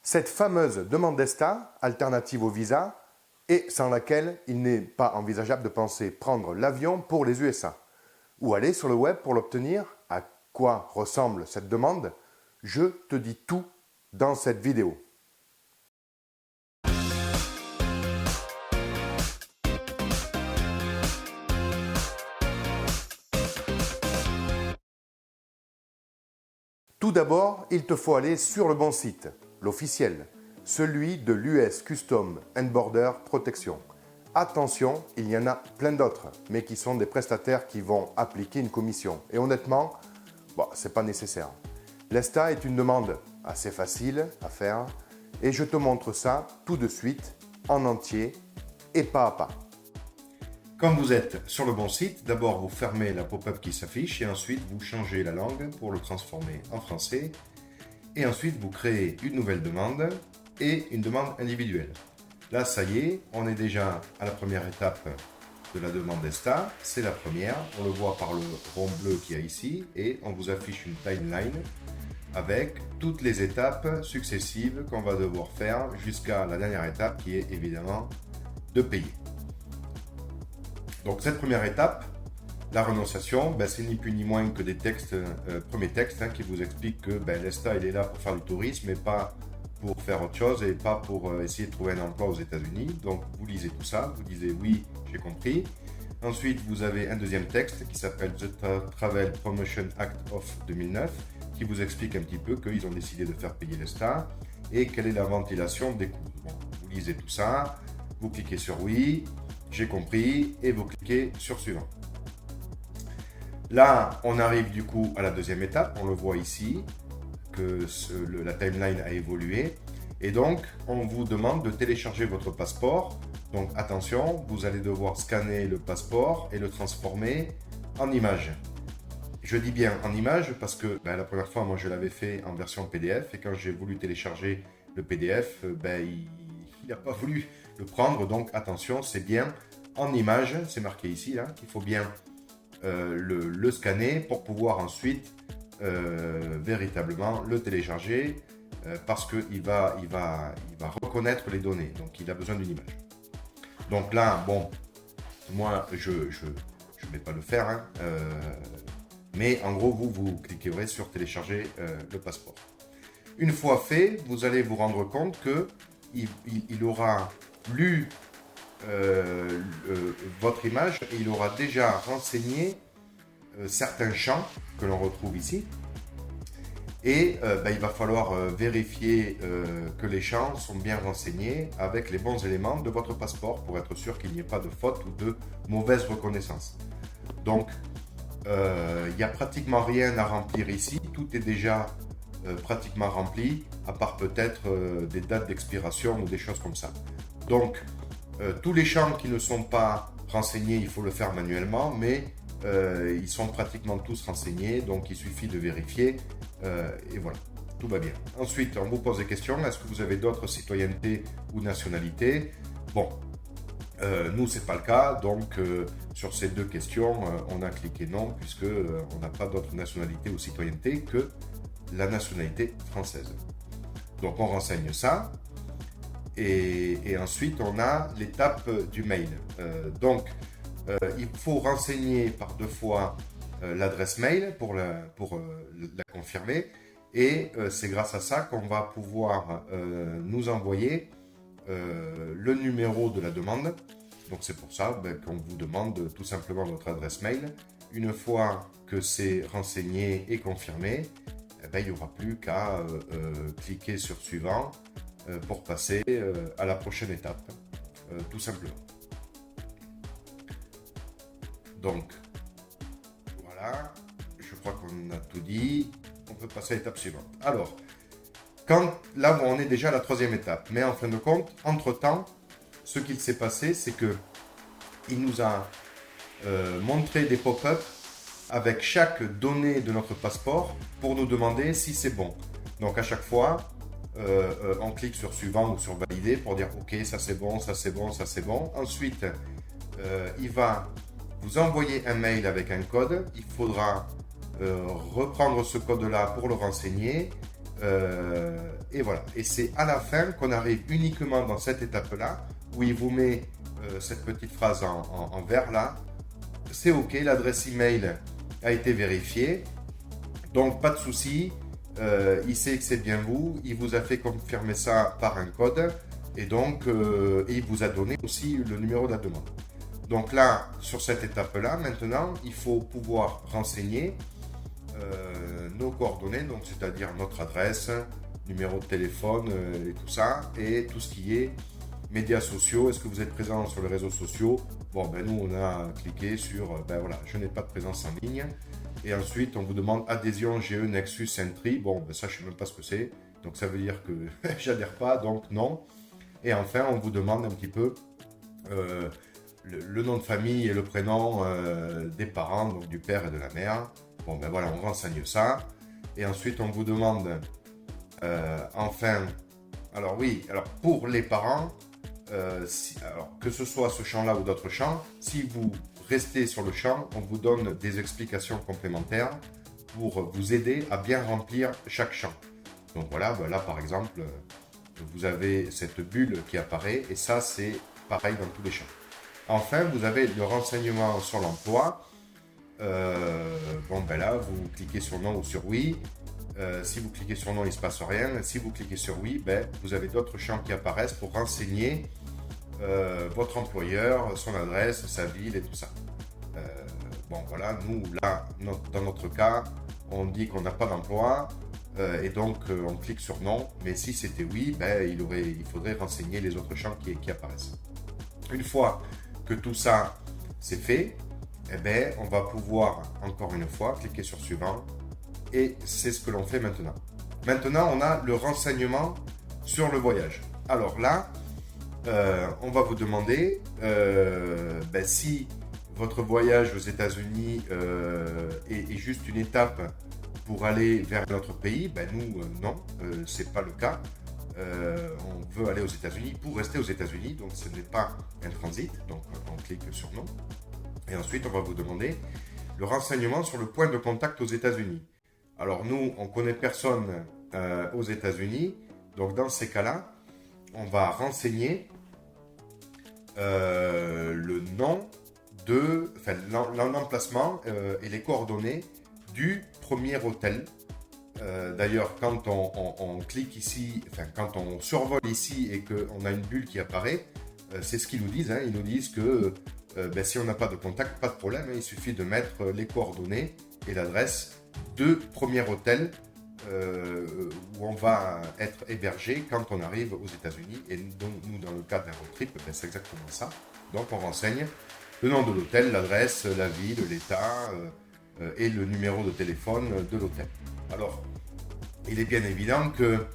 Cette fameuse demande d'ESTA, alternative au visa, et sans laquelle il n'est pas envisageable de penser prendre l'avion pour les USA. Ou aller sur le web pour l'obtenir. À quoi ressemble cette demande? Je te dis tout dans cette vidéo. Tout d'abord, il te faut aller sur le bon site, l'officiel, celui de l'US Customs and Border Protection. Attention, il y en a plein d'autres, mais qui sont des prestataires qui vont appliquer une commission. Et honnêtement, ce n'est pas nécessaire. L'ESTA est une demande assez facile à faire et je te montre ça tout de suite, en entier et pas à pas. Quand vous êtes sur le bon site, d'abord vous fermez la pop-up qui s'affiche et ensuite vous changez la langue pour le transformer en français. Et ensuite vous créez une nouvelle demande et une demande individuelle. Là, ça y est, on est déjà à la première étape de la demande ESTA. C'est la première, on le voit par le rond bleu qu'il y a ici et on vous affiche une timeline avec toutes les étapes successives qu'on va devoir faire jusqu'à la dernière étape qui est évidemment de payer. Donc cette première étape, la renonciation, c'est ni plus ni moins que des textes, premiers textes qui vous expliquent que l'ESTA il est là pour faire du tourisme et pas pour faire autre chose et pas pour essayer de trouver un emploi aux États-Unis. Donc vous lisez tout ça, vous disez oui, j'ai compris. Ensuite, vous avez un deuxième texte qui s'appelle The Travel Promotion Act of 2009 qui vous explique un petit peu qu'ils ont décidé de faire payer l'ESTA et quelle est la ventilation des coûts. Bon, vous lisez tout ça, vous cliquez sur oui, j'ai compris et vous cliquez sur suivant. Là, on arrive du coup à la deuxième étape, on le voit ici que la timeline a évolué et donc on vous demande de télécharger votre passeport. Donc attention, vous allez devoir scanner le passeport et le transformer en image. Je dis bien en image parce que la première fois, moi je l'avais fait en version PDF et quand j'ai voulu télécharger le PDF, il n'a pas voulu le prendre. Donc attention, c'est bien en image, c'est marqué ici là, qu'il faut bien le scanner pour pouvoir ensuite véritablement le télécharger parce qu'il va reconnaître les données. Donc il a besoin d'une image. Donc là, bon, moi je ne vais pas le faire, mais en gros vous cliquerez sur télécharger le passeport. Une fois fait, vous allez vous rendre compte que il aura lu votre image et il aura déjà renseigné certains champs que l'on retrouve ici. Et il va falloir vérifier que les champs sont bien renseignés avec les bons éléments de votre passeport pour être sûr qu'il n'y ait pas de faute ou de mauvaise reconnaissance. Donc, il n'y a pratiquement rien à remplir ici. Tout est déjà pratiquement rempli, à part peut-être des dates d'expiration ou des choses comme ça. Donc, tous les champs qui ne sont pas renseignés, il faut le faire manuellement, mais ils sont pratiquement tous renseignés, donc il suffit de vérifier et voilà, tout va bien. Ensuite, on vous pose des questions. Est-ce que vous avez d'autres citoyennetés ou nationalités? Bon, nous, c'est pas le cas, donc sur ces deux questions, on a cliqué non, puisque on n'a pas d'autre nationalité ou citoyenneté que la nationalité française. Donc, on renseigne ça. Et ensuite, on a l'étape du mail. Il faut renseigner par deux fois l'adresse mail pour la confirmer. Et c'est grâce à ça qu'on va pouvoir nous envoyer le numéro de la demande. Donc c'est pour ça qu'on vous demande tout simplement votre adresse mail. Une fois que c'est renseigné et confirmé, il n'y aura plus qu'à cliquer sur suivant pour passer à la prochaine étape, tout simplement. Donc, voilà, je crois qu'on a tout dit. On peut passer à l'étape suivante. Alors, là, on est déjà à la troisième étape. Mais en fin de compte, entre-temps, ce qu'il s'est passé, c'est qu'il nous a montré des pop-up avec chaque donnée de notre passeport pour nous demander si c'est bon. Donc, à chaque fois, on clique sur suivant ou sur valider pour dire ok, ça c'est bon, ça c'est bon, ça c'est bon. Ensuite, il va vous envoyer un mail avec un code. Il faudra reprendre ce code-là pour le renseigner Et voilà. Et c'est à la fin qu'on arrive uniquement dans cette étape-là, où il vous met cette petite phrase en vert là. C'est OK, l'adresse email a été vérifiée. Donc pas de souci. Il sait que c'est bien vous. Il vous a fait confirmer ça par un code. Et donc, il vous a donné aussi le numéro de la demande. Donc là, sur cette étape-là, maintenant, il faut pouvoir renseigner nos coordonnées, donc c'est-à-dire notre adresse, numéro de téléphone et tout ça, et tout ce qui est médias sociaux. Est-ce que vous êtes présent sur les réseaux sociaux? Bon, ben nous, on a cliqué sur, ben voilà, je n'ai pas de présence en ligne. Et ensuite, on vous demande adhésion GE Nexus Entry. Bon, ben ça, je ne sais même pas ce que c'est. Donc, ça veut dire que j'adhère pas, donc non. Et enfin, on vous demande un petit peu le nom de famille et le prénom des parents, donc du père et de la mère. Bon, ben voilà, on renseigne ça. Et ensuite, on vous demande, enfin, alors oui, alors pour les parents, alors que ce soit ce champ-là ou d'autres champs, si vous restez sur le champ, on vous donne des explications complémentaires pour vous aider à bien remplir chaque champ. Donc voilà, ben là par exemple, vous avez cette bulle qui apparaît et ça c'est pareil dans tous les champs. Enfin, vous avez le renseignement sur l'emploi. Bon, ben là, vous cliquez sur non ou sur oui. Si vous cliquez sur non, il ne se passe rien. Si vous cliquez sur oui, ben, vous avez d'autres champs qui apparaissent pour renseigner votre employeur, son adresse, sa ville et tout ça. Bon, voilà, nous, là, dans notre cas, on dit qu'on n'a pas d'emploi et donc on clique sur non. Mais si c'était oui, ben, il faudrait renseigner les autres champs qui apparaissent. Une fois que tout ça c'est fait, eh ben, on va pouvoir encore une fois cliquer sur suivant et c'est ce que l'on fait maintenant. Maintenant, on a le renseignement sur le voyage. Alors là, on va vous demander ben, si votre voyage aux États-Unis est juste une étape pour aller vers notre pays. Ben nous, non, c'est pas le cas. On veut aller aux États-Unis pour rester aux États-Unis, donc ce n'est pas un transit, donc on clique sur non. Et ensuite, on va vous demander le renseignement sur le point de contact aux États-Unis. Alors nous, on ne connaît personne aux États-Unis, donc dans ces cas-là, on va renseigner le nom enfin l'emplacement et les coordonnées du premier hôtel. D'ailleurs, quand on clique ici, enfin quand on survole ici et qu'on a une bulle qui apparaît, c'est ce qu'ils nous disent. Hein. Ils nous disent que ben, si on n'a pas de contact, pas de problème. Hein. Il suffit de mettre les coordonnées et l'adresse de premier hôtel où on va être hébergé quand on arrive aux États-Unis. Et donc, nous, dans le cas d'un road trip, ben, c'est exactement ça. Donc, on renseigne le nom de l'hôtel, l'adresse, la ville, l'État et le numéro de téléphone de l'hôtel. Alors, il est bien évident que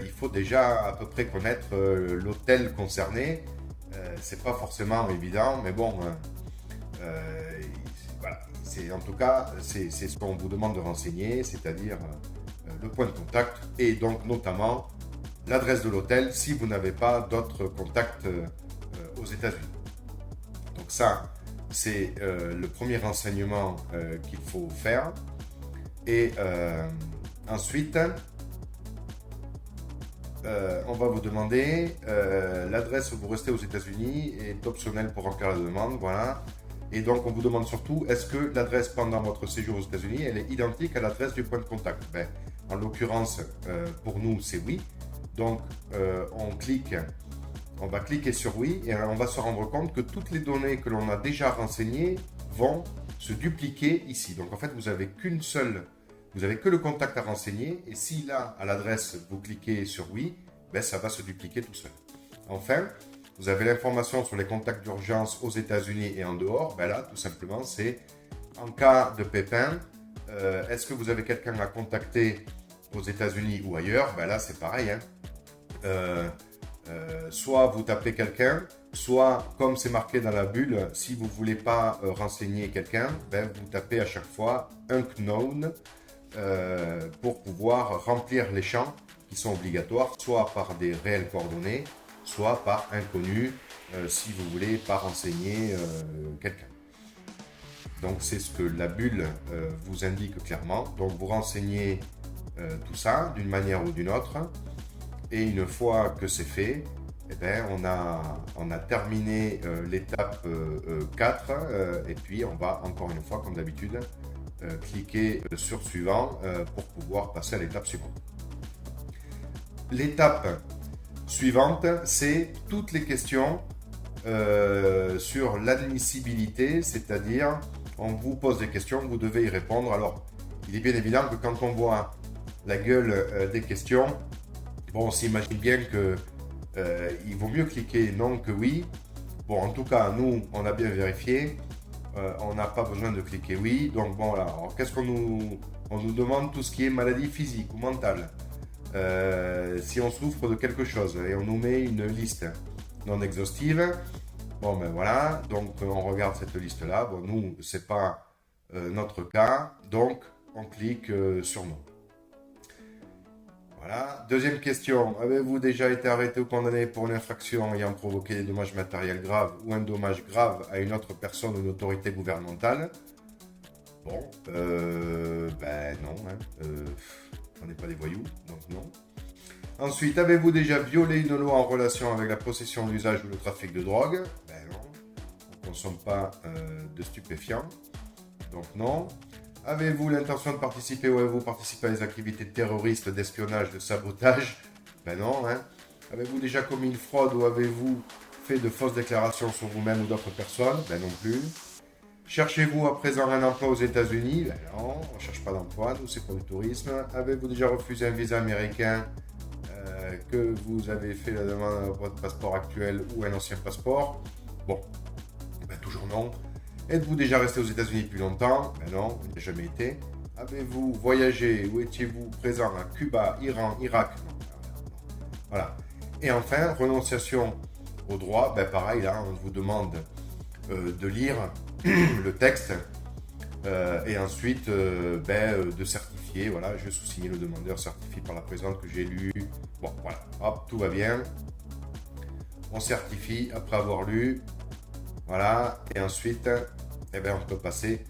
il faut déjà à peu près connaître l'hôtel concerné. C'est pas forcément évident, mais bon, voilà. En tout cas, c'est ce qu'on vous demande de renseigner, c'est-à-dire le point de contact et donc notamment l'adresse de l'hôtel si vous n'avez pas d'autres contacts aux États-Unis. Donc ça, c'est le premier renseignement qu'il faut faire. Et ensuite, on va vous demander l'adresse où vous restez aux États-Unis est optionnelle pour remplir la demande. Voilà. Et donc, on vous demande surtout, est-ce que l'adresse pendant votre séjour aux États-Unis, elle est identique à l'adresse du point de contact? Ben, en l'occurrence, pour nous, c'est oui. Donc, on va cliquer sur oui et on va se rendre compte que toutes les données que l'on a déjà renseignées vont se dupliquer ici. Donc, en fait, vous n'avez que le contact à renseigner. Et si là, à l'adresse, vous cliquez sur oui, ben, ça va se dupliquer tout seul. Enfin, vous avez l'information sur les contacts d'urgence aux États-Unis et en dehors. Ben là, tout simplement, c'est en cas de pépin, est-ce que vous avez quelqu'un à contacter aux États-Unis ou ailleurs? Ben là, c'est pareil. Hein. Soit vous tapez quelqu'un, soit, comme c'est marqué dans la bulle, si vous ne voulez pas renseigner quelqu'un, ben, vous tapez à chaque fois unknown pour pouvoir remplir les champs qui sont obligatoires, soit par des réelles coordonnées, soit par inconnu, si vous voulez pas renseigner quelqu'un. Donc c'est ce que la bulle vous indique clairement. Donc vous renseignez tout ça d'une manière ou d'une autre. Et une fois que c'est fait, eh ben, on a terminé l'étape 4 et puis on va encore une fois, comme d'habitude, cliquer sur suivant pour pouvoir passer à l'étape suivante. L'étape suivante, c'est toutes les questions sur l'admissibilité, c'est-à-dire on vous pose des questions, vous devez y répondre. Alors, il est bien évident que quand on voit la gueule des questions, bon, on s'imagine bien que il vaut mieux cliquer non que oui. Bon, en tout cas, nous, on a bien vérifié. On n'a pas besoin de cliquer oui. Donc, bon, voilà. Alors, qu'est-ce qu'on nous... On nous demande tout ce qui est maladie physique ou mentale. Si on souffre de quelque chose et on nous met une liste non exhaustive. Bon, ben voilà. Donc, on regarde cette liste-là. Bon, nous, c'est pas notre cas. Donc, on clique sur non. Voilà. Deuxième question. Avez-vous déjà été arrêté ou condamné pour une infraction ayant provoqué des dommages matériels graves ou un dommage grave à une autre personne ou une autorité gouvernementale? Bon, ben non. Hein. On n'est pas des voyous, donc non. Ensuite, avez-vous déjà violé une loi en relation avec la possession, l'usage ou le trafic de drogue? Ben non. On ne consomme pas de stupéfiants, donc non. Avez-vous l'intention de participer ou avez-vous participé à des activités terroristes, d'espionnage, de sabotage? Ben non, hein. Avez-vous déjà commis une fraude ou avez-vous fait de fausses déclarations sur vous-même ou d'autres personnes? Ben non plus. Cherchez-vous à présent un emploi aux États-Unis? Ben non, on ne cherche pas d'emploi, nous c'est pour le tourisme. Avez-vous déjà refusé un visa américain que vous avez fait la demande à votre passeport actuel ou un ancien passeport? Bon, ben toujours non. Êtes-vous déjà resté aux États-Unis depuis longtemps? Ben non, vous n'y avez jamais été. Avez-vous voyagé ou étiez-vous présent à Cuba, Iran, Irak? Non. Voilà. Et enfin, renonciation au droit. Ben pareil, là, on vous demande de lire le texte et ensuite de certifier. Voilà, je sous-signe le demandeur certifie par la présidente que j'ai lu. Bon, voilà, hop, tout va bien. On certifie après avoir lu. Voilà, et ensuite, eh bien, on peut passer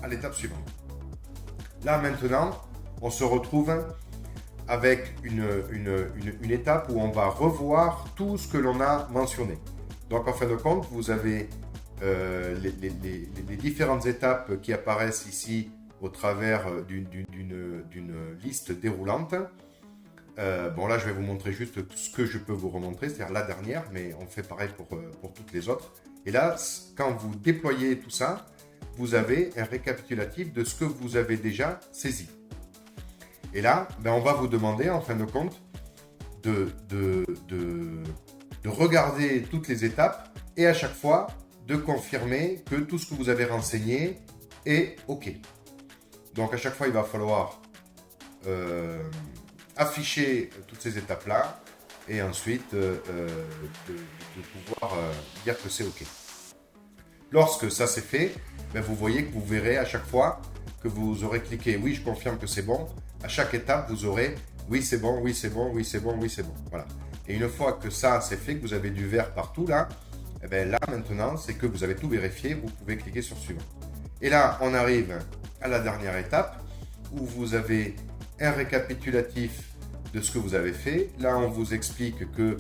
à l'étape suivante. Là, maintenant, on se retrouve avec une étape où on va revoir tout ce que l'on a mentionné. Donc, en fin de compte, vous avez les différentes étapes qui apparaissent ici au travers d'une liste déroulante. Bon, là, je vais vous montrer juste ce que je peux vous remontrer, c'est-à-dire la dernière, mais on fait pareil pour toutes les autres. Et là, quand vous déployez tout ça, vous avez un récapitulatif de ce que vous avez déjà saisi. Et là, ben, on va vous demander, en fin de compte, de regarder toutes les étapes et à chaque fois de confirmer que tout ce que vous avez renseigné est OK. Donc, à chaque fois, il va falloir afficher toutes ces étapes-là et ensuite de pouvoir dire que c'est OK. Lorsque ça c'est fait, ben vous voyez que vous verrez à chaque fois que vous aurez cliqué oui, je confirme que c'est bon. À chaque étape, vous aurez oui, c'est bon, oui, c'est bon, oui, c'est bon, oui, c'est bon. Voilà. Et une fois que ça c'est fait, que vous avez du vert partout là, et ben là maintenant, c'est que vous avez tout vérifié, vous pouvez cliquer sur suivant. Et là, on arrive à la dernière étape où vous avez un récapitulatif de ce que vous avez fait. Là, on vous explique que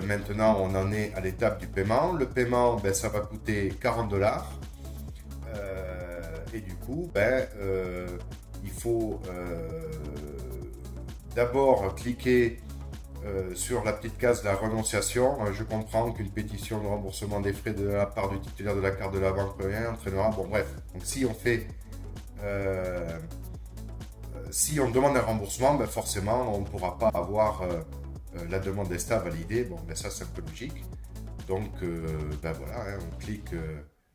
maintenant, on en est à l'étape du paiement. Le paiement, ça va coûter $40. Et du coup, il faut d'abord cliquer sur la petite case de la renonciation. Je comprends qu'une pétition de remboursement des frais de la part du titulaire de la carte de la banque entraînera. Bon, bref. Donc, si on fait... si on demande un remboursement, forcément, on ne pourra pas avoir la demande d'ESTA validée. Bon, ça, c'est un peu logique. Donc, voilà, hein, on clique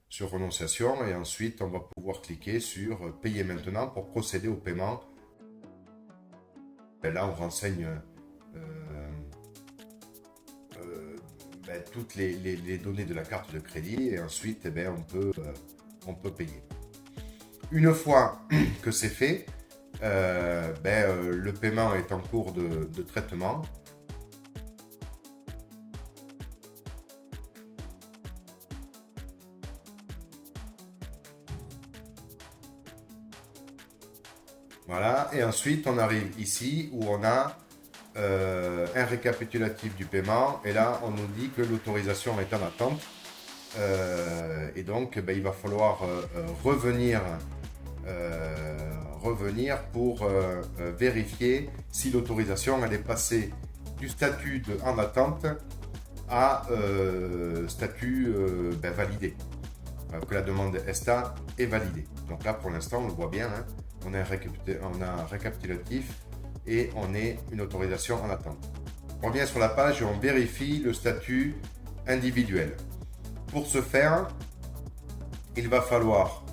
sur renonciation et ensuite, on va pouvoir cliquer sur payer maintenant pour procéder au paiement. Et là, on renseigne toutes les données de la carte de crédit et ensuite, on peut payer. Une fois que c'est fait, le paiement est en cours de traitement. Voilà, et ensuite on arrive ici où on a un récapitulatif du paiement, et là on nous dit que l'autorisation est en attente. Et donc ben, il va falloir revenir pour vérifier si l'autorisation elle est passée du statut de en attente à statut ben, validé, que la demande ESTA est validée. Donc là pour l'instant on le voit bien, hein, on a un récapitulatif et on est une autorisation en attente. On revient sur la page et on vérifie le statut individuel. Pour ce faire, il va falloir,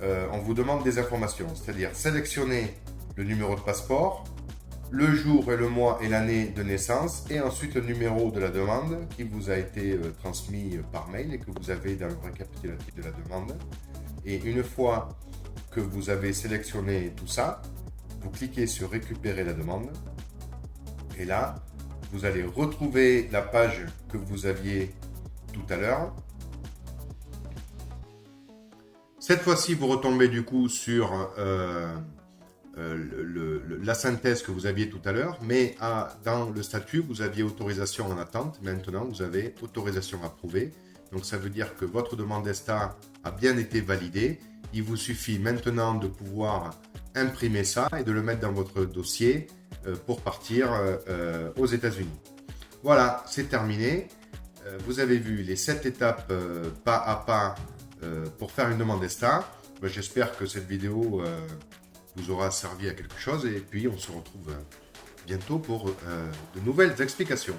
on vous demande des informations, c'est-à-dire sélectionner le numéro de passeport, le jour et le mois et l'année de naissance, et ensuite le numéro de la demande qui vous a été transmis par mail et que vous avez dans le récapitulatif de la demande. Et une fois que vous avez sélectionné tout ça, vous cliquez sur récupérer la demande, et là, vous allez retrouver la page que vous aviez tout à l'heure. Cette fois-ci, vous retombez du coup sur la synthèse que vous aviez tout à l'heure, mais dans le statut, vous aviez autorisation en attente. Maintenant, vous avez autorisation approuvée. Donc, ça veut dire que votre demande ESTA a bien été validée. Il vous suffit maintenant de pouvoir imprimer ça et de le mettre dans votre dossier pour partir aux États-Unis. Voilà, c'est terminé. Vous avez vu les 7 étapes pas à pas pour faire une demande ESTA. J'espère que cette vidéo vous aura servi à quelque chose et puis on se retrouve bientôt pour de nouvelles explications.